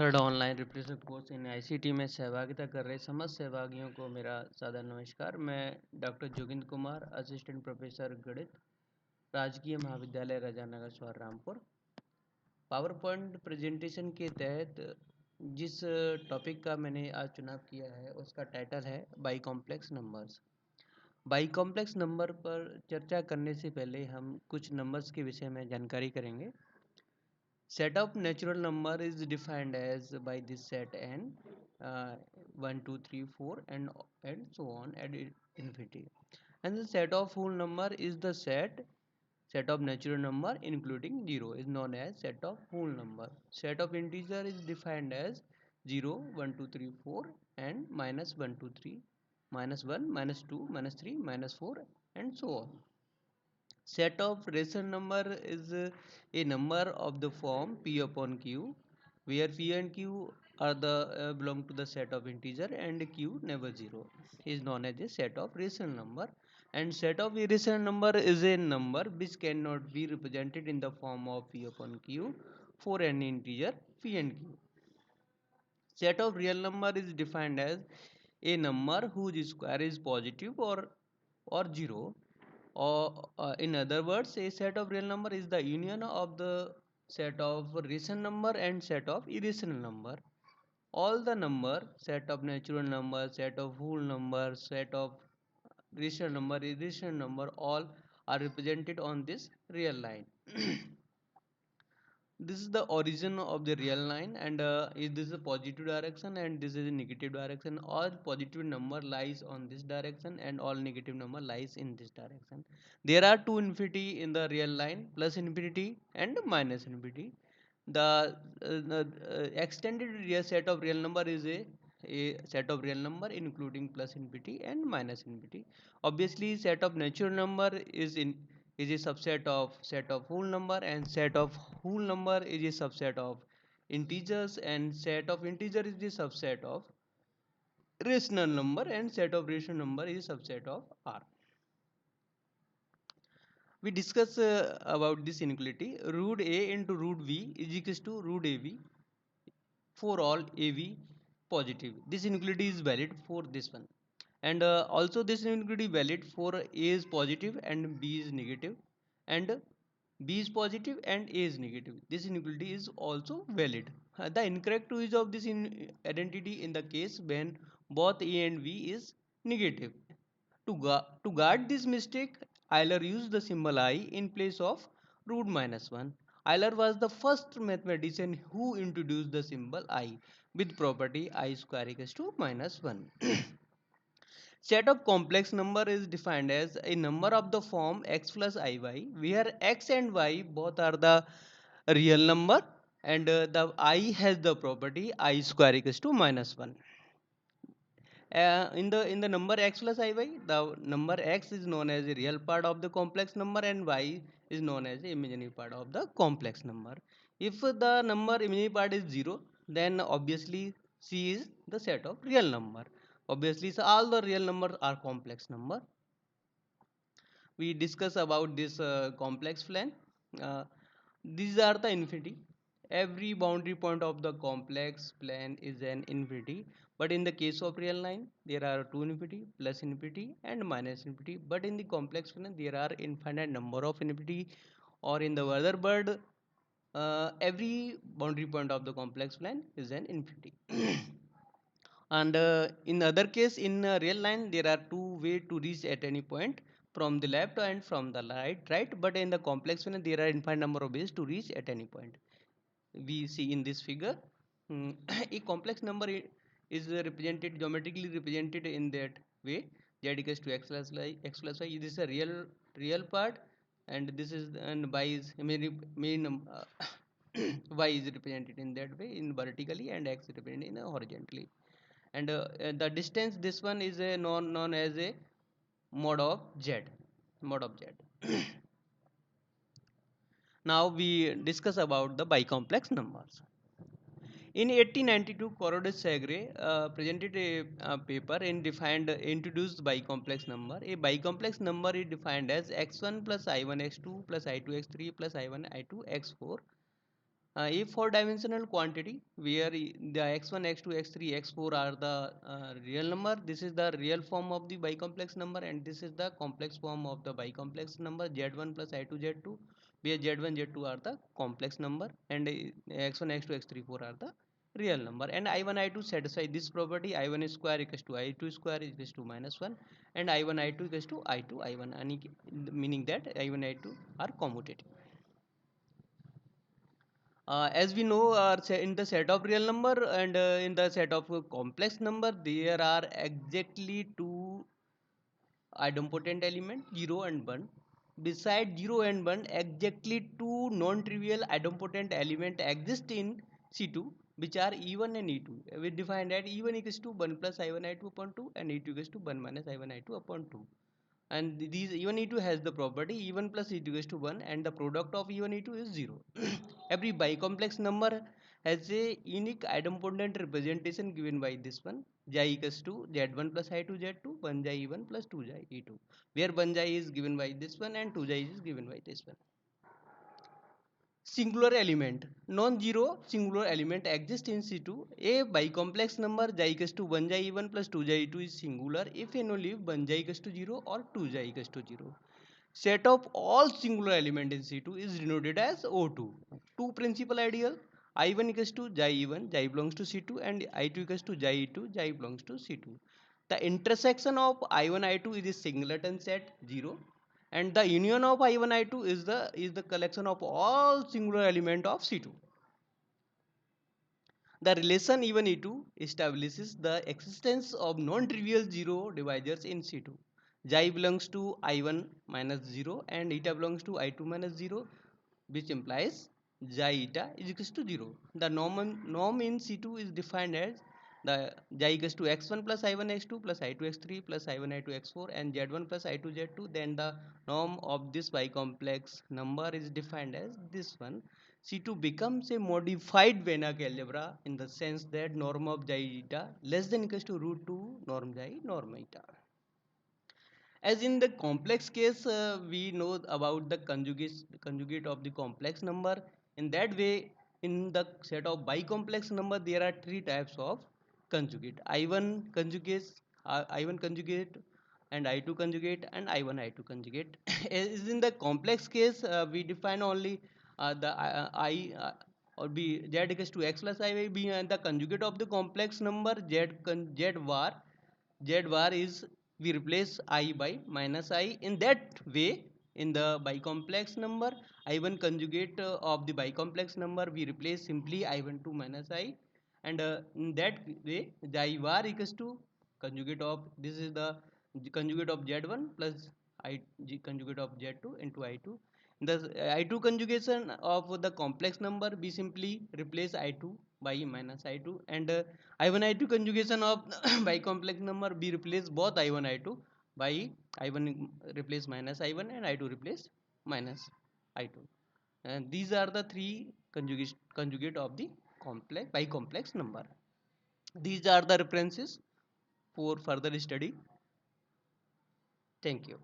Third online replacement course in ICT में सहभागिता कर रहे समस्त सहभागियों को मेरा सादर नमस्कार। मैं doctor Joginder Kumar, assistant professor गणित, राजकीय महाविद्यालय राजानगर शहर रामपुर। पावर पॉइंट प्रेजेंटेशन के तहत जिस टॉपिक का मैंने आज चुनाव किया है उसका टाइटल है by complex numbers. By complex number पर चर्चा करने से पहले हम कुछ नंबर्स के विषय में जानकारी करेंगे। Set of natural number is defined as by this set n 1 2 3 4 and so on at infinity, and the set of whole number is the set of natural number including 0 is known as set of whole number. Set of integer is defined as 0 1 2 3 4 and minus 1 2 3 minus 1 minus 2 minus 3 minus 4 and so on. Set of rational number is a number of the form p upon q, where p and q are the belong to the set of integer and q never zero, is known as a set of rational number. And set of irrational number is a number which cannot be represented in the form of p upon q for any integer p and q. Set of real number is defined as a number whose square is positive or zero, or in other words, a set of real number is the union of the set of rational number and set of irrational number. All the number, set of natural number, set of whole number, set of rational number, irrational number, all are represented on this real line. This is the origin of the real line, and this is a positive direction and this is a negative direction. All positive number lies on this direction and all negative number lies in this direction. There are two infinity in the real line, plus infinity and minus infinity. The extended real set of real number is a set of real number including plus infinity and minus infinity. Obviously, set of natural number is a subset of set of whole number, and set of whole number is a subset of integers, and set of integer is the subset of rational number, and set of rational number is a subset of R. We discuss about this inequality. Root A into root V is equals to root AV for all AV positive. This inequality is valid for this one, and also this inequality valid for A is positive and B is negative, and B is positive and A is negative. This inequality is also valid. The incorrect use of this identity in the case when both A and B is negative. To guard this mistake, Euler used the symbol I in place of root minus 1. Euler was the first mathematician who introduced the symbol I with property I square equals to minus 1. Set of complex number is defined as a number of the form x plus iy, where x and y both are the real number, and the I has the property I square equals to minus 1. In the number x plus iy, the number x is known as the real part of the complex number and y is known as the imaginary part of the complex number. If the number imaginary part is 0, then obviously c is the set of real number. Obviously, so all the real numbers are complex number. We discuss about this complex plan. uh, these are the infinity. Every boundary point of the complex plan is an infinity, but in the case of real line there are two infinity, plus infinity and minus infinity. But in the complex plan there are infinite number of infinity, or in the other word, every boundary point of the complex plan is an infinity. And in other case, in real line there are two way to reach at any point, from the left and from the right. But in the complex one there are infinite number of ways to reach at any point. We see in this figure, a complex number is represented geometrically represented in that way: z equals to x plus y. This is a real part, and this is, and y is y is represented in that way in vertically, and x is represented in horizontally. And the distance, this one is a known as a mod of z, mod of z. Now we discuss about the bicomplex numbers. In 1892, Corodus Sagre presented a paper and introduced bicomplex number. A bicomplex number is defined as x1 plus i1 x2 plus i2 x3 plus i1 i2 x4. A four-dimensional quantity where the x1, x2, x3, x4 are the real number. This is the real form of the bicomplex number, and this is the complex form of the bicomplex number z1 plus i2, z2, where z1, z2 are the complex number, and x1, x2, x3, 4 are the real number. And I1, I2 satisfy this property. I1 square equals to I2 square equals to minus 1, and I1, I2 equals to I2, I1, meaning that I1, I2 are commutative. As we know, in the set of real number and in the set of complex number, there are exactly two idempotent element 0 and 1. Beside 0 and 1, exactly two non-trivial idempotent element exist in C2, which are E1 and E2. We define that E1 equals to 1 plus I1 I2 upon 2, and E2 equals to 1 minus I1 I2 upon 2. And these E1 E2 has the property E1 plus E2 is to 1, and the product of E1 E2 is 0. Every bicomplex number has a unique idempotent representation given by this one. J equals to Z1 plus I2 Z2, 1 j E1 plus 2 j E2, where 1 j is given by this one and 2 j is given by this one. Singular element. Non-zero singular element exists in C2. A bicomplex number j equals to 1 j E1 plus 2 j E2 is singular if and only if 1 j equals to 0 or 2 j equals to 0. Set of all singular element in C2 is denoted as O2. Two principal ideal. I1 equals to j E1, j belongs to C2, and I2 equals to j E2, j belongs to C2. The intersection of I1 I2 is a singleton set 0, and the union of I1 I2 is the collection of all singular element of C2. The relation E1 E2 establishes the existence of non-trivial zero divisors in C2. Xi belongs to I1 minus 0 and eta belongs to I2 minus 0, which implies xi eta is equals to 0. The norm in C2 is defined as the xi equals to x1 plus I1 x2 plus I2 x3 plus I1 I2 x4 and z1 plus I2 z2. Then the norm of this bicomplex number is defined as this one. C2 becomes a modified Banach algebra in the sense that norm of xi eta less than equals to root 2 norm xi norm eta. As in the complex case, we know about the conjugate of the complex number. In that way, in the set of bicomplex number, there are three types of conjugate: I1 conjugate, I1 conjugate, and I2 conjugate, and I1 I2 conjugate. As in the complex case, we define only the I or b z equals to x plus I be the conjugate of the complex number z var. Z bar is, we replace I by minus I. In that way, in the bicomplex number, I1 conjugate of the bicomplex number, we replace simply I12 minus I, and in that way xi bar equals to conjugate of, this is the conjugate of Z1 plus conjugate of Z2 into I2. The I2 conjugation of the complex number, we simply replace I2 by minus I2, and I1 I2 conjugation of bicomplex number, we replace both I1 I2 by I1 replace minus I1 and I2 replace minus I2. And these are the three conjugate of the complex bicomplex number. These are the references for further study. Thank you.